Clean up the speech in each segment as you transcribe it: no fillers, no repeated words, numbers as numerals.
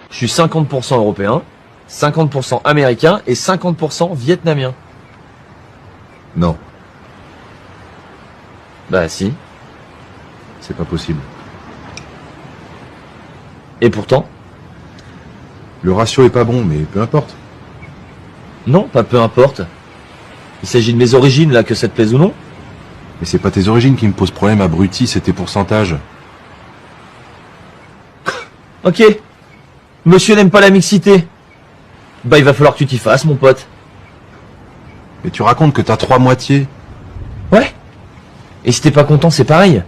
Je suis 50% européen, 50% américain et 50% vietnamien. Non, Bah si. c'est pas possible. Et pourtant? Le ratio est pas bon, mais peu importe. Non, pas peu importe. Il s'agit de mes origines, là, que ça te plaise ou non. Mais c'est pas tes origines qui me posent problème, abruti, c'est tes pourcentages. Ok. Monsieur n'aime pas la mixité. Bah il va falloir que tu t'y fasses, mon pote. Mais tu racontes que t'as 3 moitiés. Ouais. Et si t'es pas content, c'est pareil.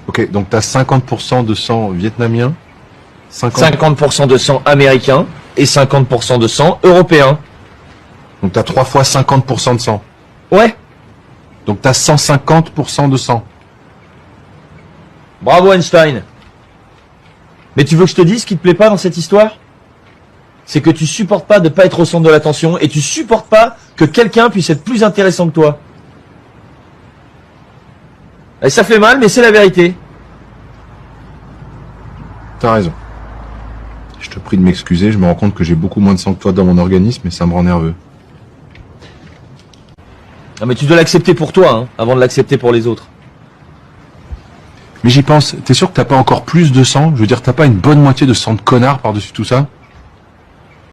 Ok, donc t'as 50% de sang vietnamien, 50% de sang américain et 50% de sang européen. Donc t'as 3 fois 50% de sang. Ouais. Donc t'as 150% de sang. Bravo Einstein. Mais tu veux que je te dise ce qui te plaît pas dans cette histoire? C'est que tu supportes pas de pas être au centre de l'attention et tu supportes pas que quelqu'un puisse être plus intéressant que toi. Et ça fait mal, mais c'est la vérité. T'as raison. Je te prie de m'excuser, je me rends compte que j'ai beaucoup moins de sang que toi dans mon organisme et ça me rend nerveux. Ah mais tu dois l'accepter pour toi, hein, avant de l'accepter pour les autres. Mais j'y pense, t'es sûr que t'as pas encore plus de sang? Je veux dire, t'as pas une bonne moitié de sang de connard par-dessus tout ça?